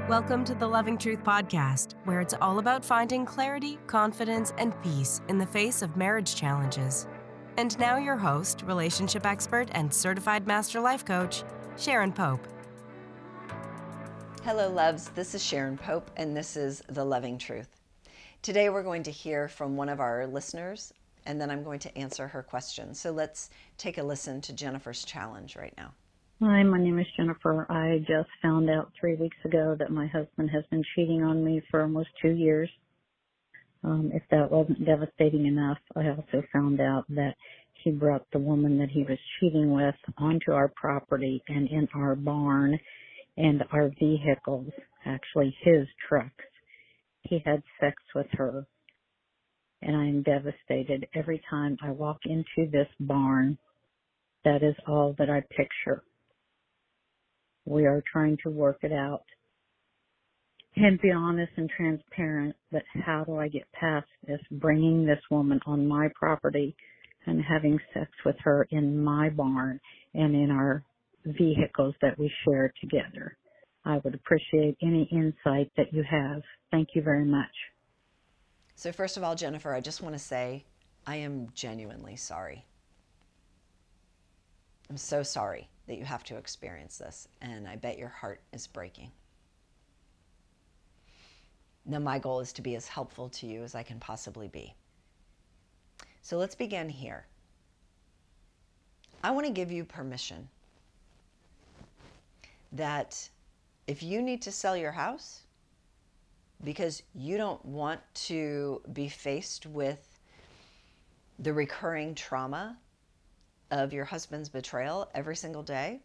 Welcome to the Loving Truth Podcast, where it's all about finding clarity, confidence, and peace in the face of marriage challenges. And now your host, relationship expert, and certified master life coach, Sharon Pope. Hello, loves. This is Sharon Pope, and this is The Loving Truth. Today, we're going to hear from one of our listeners, and then I'm going to answer her question. So let's take a listen to Jennifer's challenge right now. Hi, my name is Jennifer. I just found out 3 weeks ago that my husband has been cheating on me for almost 2 years. If that wasn't devastating enough, I also found out that he brought the woman that he was cheating with onto our property and in our barn and our vehicles, actually his trucks. He had sex with her, and I am devastated. Every time I walk into this barn, that is all that I picture. We are trying to work it out and be honest and transparent, but how do I get past this, bringing this woman on my property and having sex with her in my barn and in our vehicles that we share together? I would appreciate any insight that you have. Thank you very much. So first of all, Jennifer, I just want to say I am genuinely sorry. I'm so sorry that you have to experience this, and I bet your heart is breaking. Now, my goal is to be as helpful to you as I can possibly be. So let's begin here. I want to give you permission that if you need to sell your house because you don't want to be faced with the recurring trauma of your husband's betrayal every single day,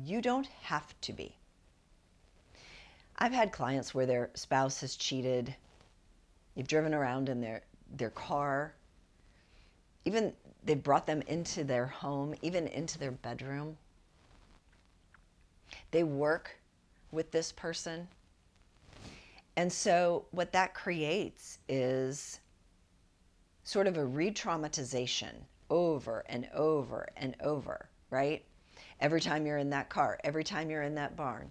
you don't have to be. I've had clients where their spouse has cheated. You've driven around in their car. Even they've brought them into their home, even into their bedroom. They work with this person. And so what that creates is sort of a re-traumatization over and over and over, right? Every time you're in that car, every time you're in that barn,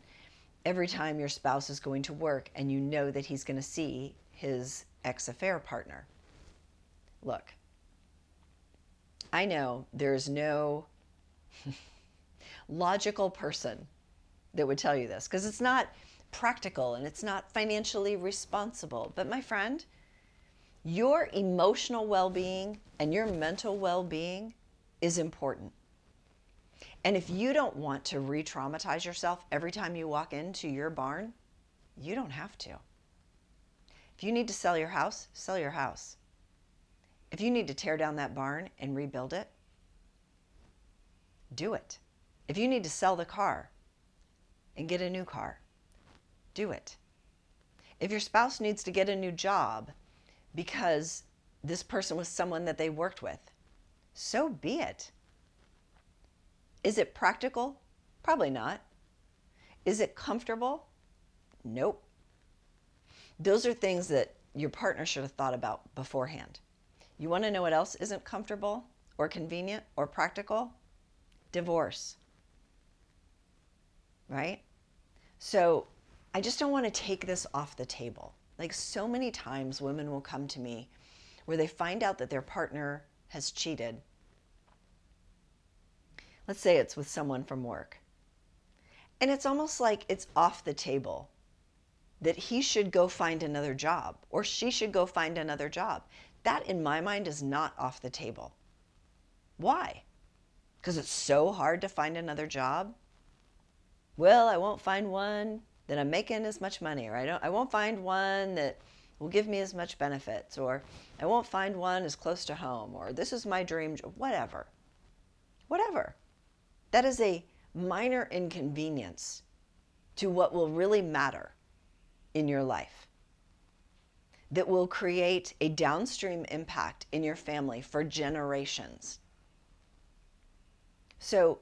every time your spouse is going to work and you know that he's going to see his ex-affair partner. Look, I know there's no logical person that would tell you this because it's not practical and it's not financially responsible. But my friend, your emotional well-being and your mental well-being is important. And if you don't want to re-traumatize yourself every time you walk into your barn, you don't have to. If you need to sell your house, sell your house. If you need to tear down that barn and rebuild it, do it. If you need to sell the car and get a new car, do it. If your spouse needs to get a new job because this person was someone that they worked with, so be it. Is it practical? Probably not. Is it comfortable? Nope. Those are things that your partner should have thought about beforehand. You want to know what else isn't comfortable or convenient or practical? Divorce. Right? So I just don't want to take this off the table. Like so many times women will come to me where they find out that their partner has cheated. Let's say it's with someone from work. And it's almost like it's off the table that he should go find another job or she should go find another job. That in my mind is not off the table. Why? Because it's so hard to find another job? Well, I won't find one that I'm making as much money, or I won't find one that will give me as much benefits, or I won't find one as close to home, or this is my dream job, whatever. Whatever. That is a minor inconvenience to what will really matter in your life, that will create a downstream impact in your family for generations. So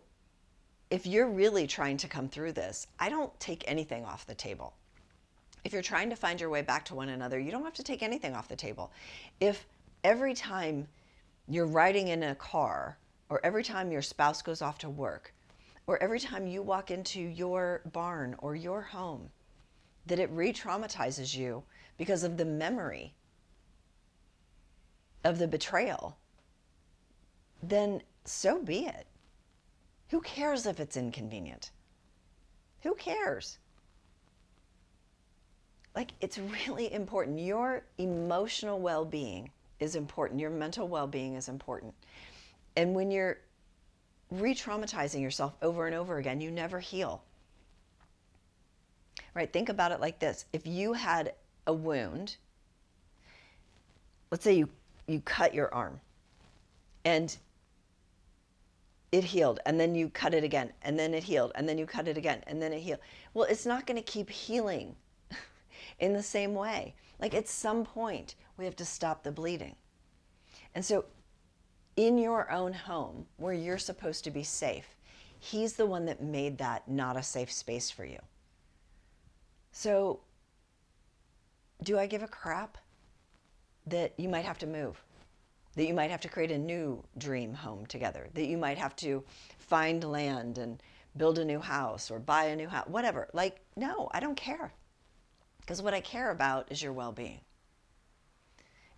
if you're really trying to come through this, I don't take anything off the table. If you're trying to find your way back to one another, you don't have to take anything off the table. If every time you're riding in a car, or every time your spouse goes off to work, or every time you walk into your barn or your home, that it re-traumatizes you because of the memory of the betrayal, then so be it. Who cares if it's inconvenient? Who cares? Like, it's really important. Your emotional well-being is important. Your mental well-being is important. And when you're re-traumatizing yourself over and over again, you never heal. Right? Think about it like this. If you had a wound, let's say you cut your arm and it healed, and then you cut it again, and then it healed, and then you cut it again, and then it healed. Well, it's not going to keep healing in the same way. Like, at some point, we have to stop the bleeding. And so in your own home, where you're supposed to be safe, he's the one that made that not a safe space for you. So do I give a crap that you might have to move? That you might have to create a new dream home together? That you might have to find land and build a new house or buy a new house, whatever. Like, no, I don't care. Because what I care about is your well-being.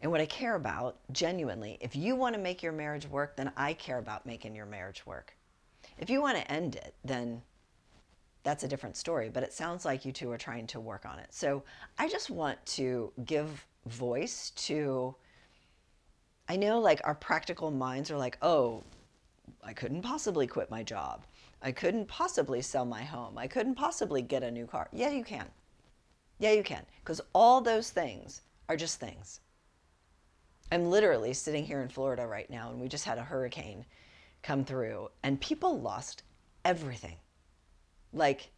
And what I care about, genuinely, if you want to make your marriage work, then I care about making your marriage work. If you want to end it, then that's a different story. But it sounds like you two are trying to work on it. So I just want to give voice to, I know like our practical minds are like, oh, I couldn't possibly quit my job. I couldn't possibly sell my home. I couldn't possibly get a new car. Yeah, you can. Yeah, you can. Because all those things are just things. I'm literally sitting here in Florida right now, and we just had a hurricane come through, and people lost everything. Like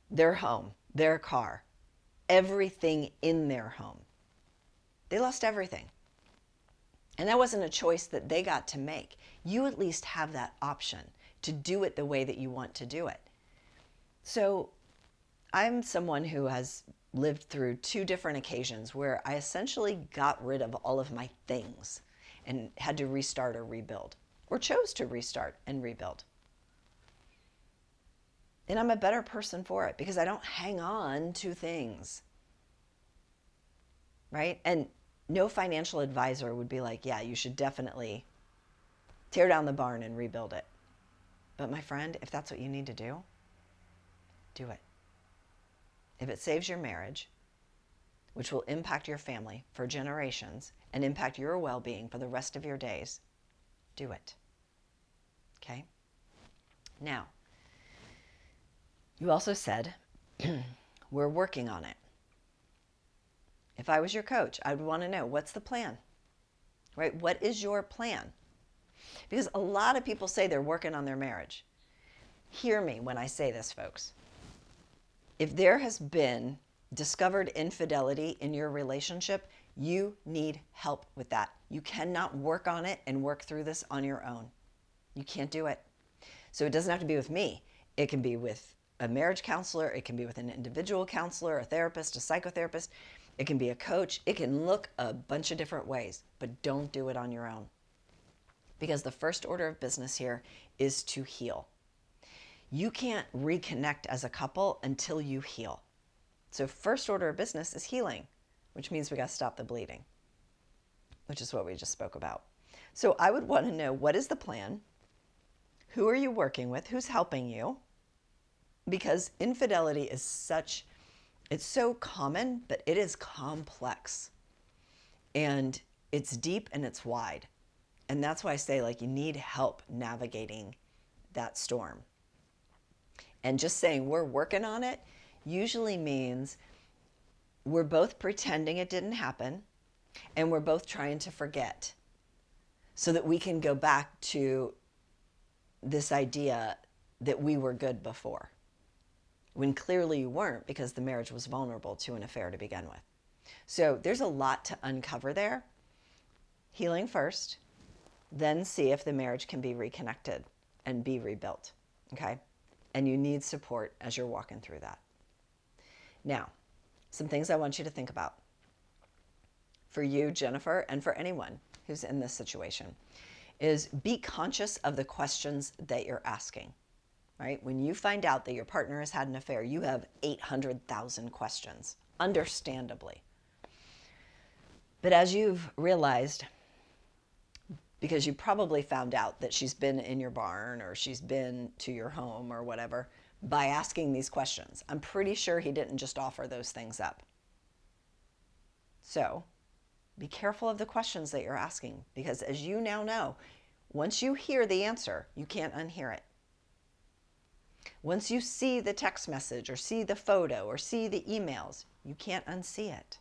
their home, their car, everything in their home. They lost everything. And that wasn't a choice that they got to make. You at least have that option to do it the way that you want to do it. So I'm someone who has lived through 2 different occasions where I essentially got rid of all of my things and had to restart or rebuild, or chose to restart and rebuild. And I'm a better person for it because I don't hang on to things, right? And no financial advisor would be like, yeah, you should definitely tear down the barn and rebuild it. But my friend, if that's what you need to do, do it. If it saves your marriage, which will impact your family for generations and impact your well-being for the rest of your days, do it. Okay? Now, you also said, we're working on it. If I was your coach, I would want to know, what's the plan? Right? What is your plan? Because a lot of people say they're working on their marriage. Hear me when I say this, folks. If there has been discovered infidelity in your relationship, you need help with that. You cannot work on it and work through this on your own. You can't do it. So it doesn't have to be with me. It can be with a marriage counselor. It can be with an individual counselor, a therapist, a psychotherapist. It can be a coach. It can look a bunch of different ways, but don't do it on your own. Because the first order of business here is to heal. You can't reconnect as a couple until you heal. So first order of business is healing, which means we got to stop the bleeding, which is what we just spoke about. So I would want to know, what is the plan? Who are you working with? Who's helping you? Because infidelity is it's so common, but it is complex. And it's deep and it's wide. And that's why I say, like, you need help navigating that storm. And just saying we're working on it usually means we're both pretending it didn't happen and we're both trying to forget so that we can go back to this idea that we were good before, when clearly you weren't, because the marriage was vulnerable to an affair to begin with. So there's a lot to uncover there. Healing first, then see if the marriage can be reconnected and be rebuilt, okay? And you need support as you're walking through that. Now, some things I want you to think about for you, Jennifer, and for anyone who's in this situation is be conscious of the questions that you're asking. right? When you find out that your partner has had an affair, you have 800,000 questions, understandably. But as you've realized, because you probably found out that she's been in your barn or she's been to your home or whatever by asking these questions. I'm pretty sure he didn't just offer those things up. So be careful of the questions that you're asking, because as you now know, once you hear the answer, you can't unhear it. Once you see the text message or see the photo or see the emails, you can't unsee it.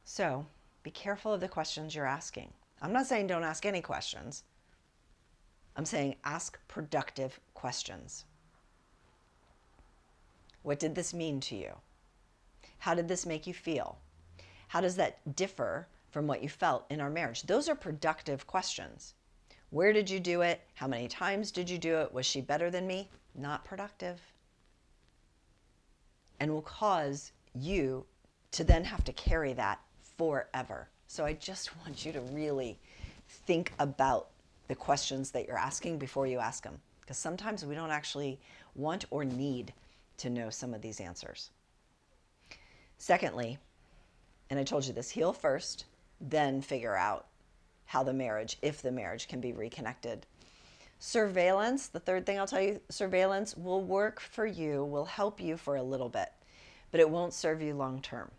So be careful of the questions you're asking. I'm not saying don't ask any questions. I'm saying ask productive questions. What did this mean to you? How did this make you feel? How does that differ from what you felt in our marriage? Those are productive questions. Where did you do it? How many times did you do it? Was she better than me? Not productive. And will cause you to then have to carry that forever. So I just want you to really think about the questions that you're asking before you ask them, because sometimes we don't actually want or need to know some of these answers. Secondly, and I told you this, heal first, then figure out how the marriage, if the marriage can be reconnected. Surveillance, the third thing I'll tell you, surveillance will work for you, will help you for a little bit, but it won't serve you long term,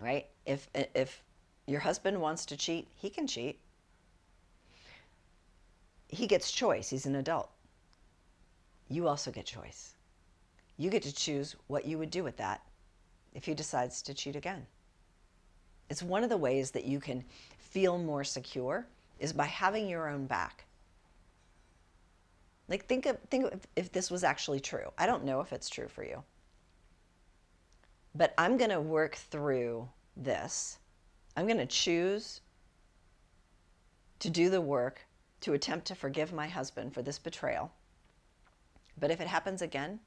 right? If your husband wants to cheat, he can cheat. He gets choice. He's an adult. You also get choice. You get to choose what you would do with that if he decides to cheat again. It's one of the ways that you can feel more secure is by having your own back. Like think of if this was actually true. I don't know if it's true for you. But I'm going to work through this. I'm going to choose to do the work to attempt to forgive my husband for this betrayal. But if it happens again,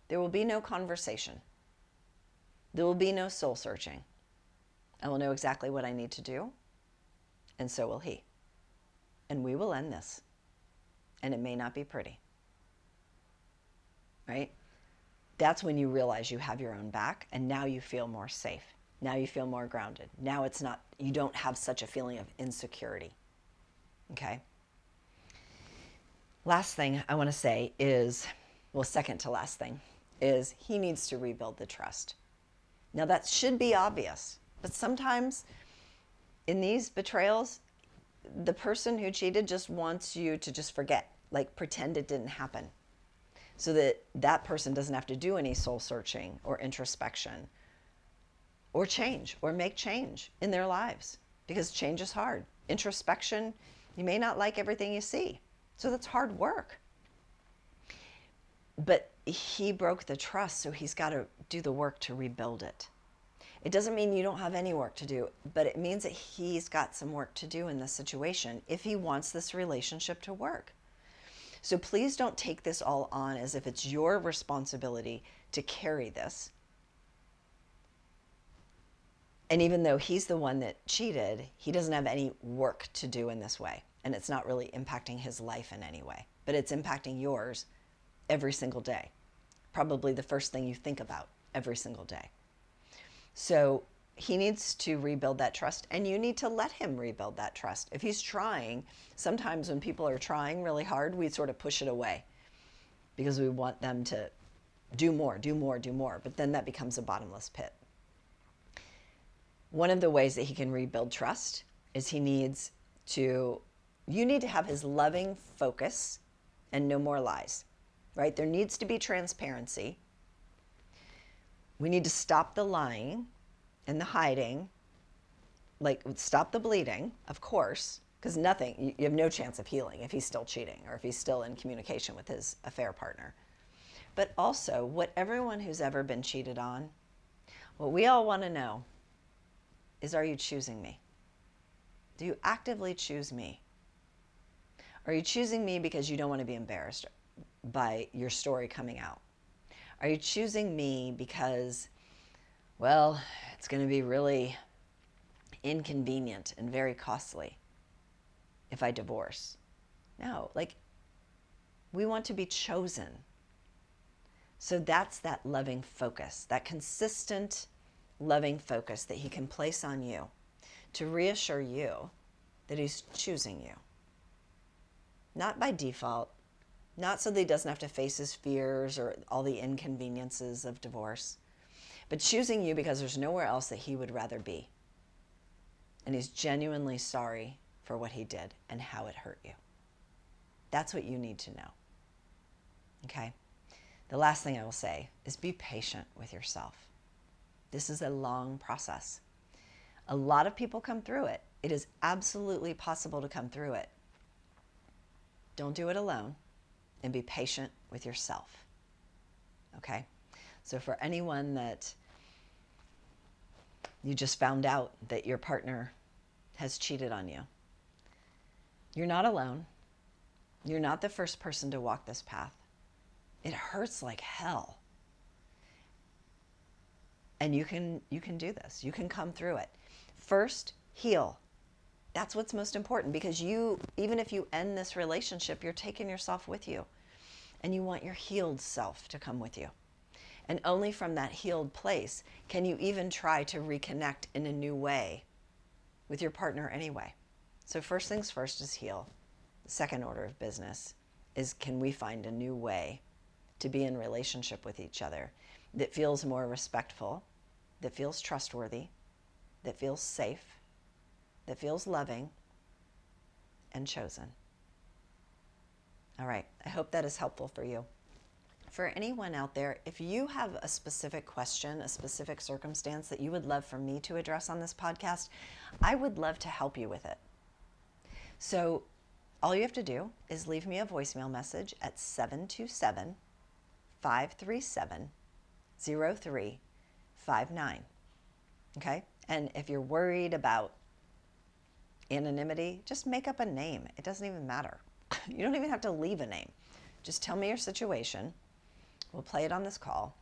there will be no conversation. There will be no soul searching. I will know exactly what I need to do, and so will he. And we will end this. And it may not be pretty. Right? That's when you realize you have your own back, and now you feel more safe. Now you feel more grounded. Now it's not, you don't have such a feeling of insecurity. Okay? Last thing I want to say is, well, second to last thing, is he needs to rebuild the trust. Now that should be obvious, but sometimes in these betrayals, the person who cheated just wants you to just forget, like pretend it didn't happen, so that that person doesn't have to do any soul searching or introspection or change or make change in their lives, because change is hard. Introspection, you may not like everything you see, so that's hard work. But he broke the trust, so he's got to do the work to rebuild it. It doesn't mean you don't have any work to do, but it means that he's got some work to do in this situation if he wants this relationship to work. So please don't take this all on as if it's your responsibility to carry this. And even though he's the one that cheated, he doesn't have any work to do in this way. And it's not really impacting his life in any way, but it's impacting yours every single day. Probably the first thing you think about every single day. So he needs to rebuild that trust, and you need to let him rebuild that trust. If he's trying, sometimes when people are trying really hard, we sort of push it away because we want them to do more, do more, do more, but then that becomes a bottomless pit. One of the ways that he can rebuild trust is you need to have his loving focus and no more lies, right? There needs to be transparency. We need to stop the lying and the hiding, like stop the bleeding, of course, because you have no chance of healing if he's still cheating or if he's still in communication with his affair partner. But also, what everyone who's ever been cheated on, what we all want to know is, are you choosing me? Do you actively choose me? Are you choosing me because you don't want to be embarrassed by your story coming out? Are you choosing me because, well, it's going to be really inconvenient and very costly if I divorce? No, like, we want to be chosen. So that's that loving focus, that consistent loving focus that he can place on you to reassure you that he's choosing you. Not by default, not so that he doesn't have to face his fears or all the inconveniences of divorce, but choosing you because there's nowhere else that he would rather be. And he's genuinely sorry for what he did and how it hurt you. That's what you need to know. Okay? The last thing I will say is be patient with yourself. This is a long process. A lot of people come through it. It is absolutely possible to come through it. Don't do it alone, and be patient with yourself. Okay? So for anyone that you just found out that your partner has cheated on you, you're not alone. You're not the first person to walk this path. It hurts like hell. And you can do this. You can come through it. First, heal. That's what's most important, because even if you end this relationship, you're taking yourself with you. And you want your healed self to come with you. And only from that healed place can you even try to reconnect in a new way with your partner anyway. So first things first is heal. The second order of business is, can we find a new way to be in relationship with each other that feels more respectful, that feels trustworthy, that feels safe, that feels loving and chosen. All right, I hope that is helpful for you. For anyone out there, if you have a specific question, a specific circumstance that you would love for me to address on this podcast, I would love to help you with it. So all you have to do is leave me a voicemail message at 727-537-0359. Okay? And if you're worried about anonymity, just make up a name. It doesn't even matter. You don't even have to leave a name. Just tell me your situation. We'll play it on this call,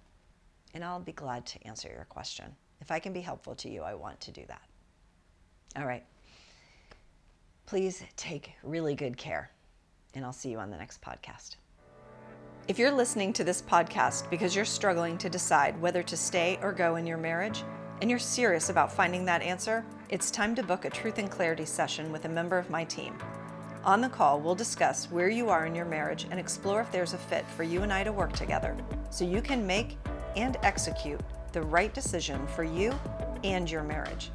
and I'll be glad to answer your question. If I can be helpful to you, I want to do that. All right. Please take really good care, and I'll see you on the next podcast. If you're listening to this podcast because you're struggling to decide whether to stay or go in your marriage, and you're serious about finding that answer, it's time to book a Truth and Clarity session with a member of my team. On the call, we'll discuss where you are in your marriage and explore if there's a fit for you and I to work together so you can make and execute the right decision for you and your marriage.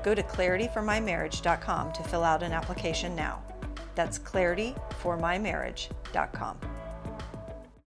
Go to clarityformymarriage.com to fill out an application now. That's clarityformymarriage.com.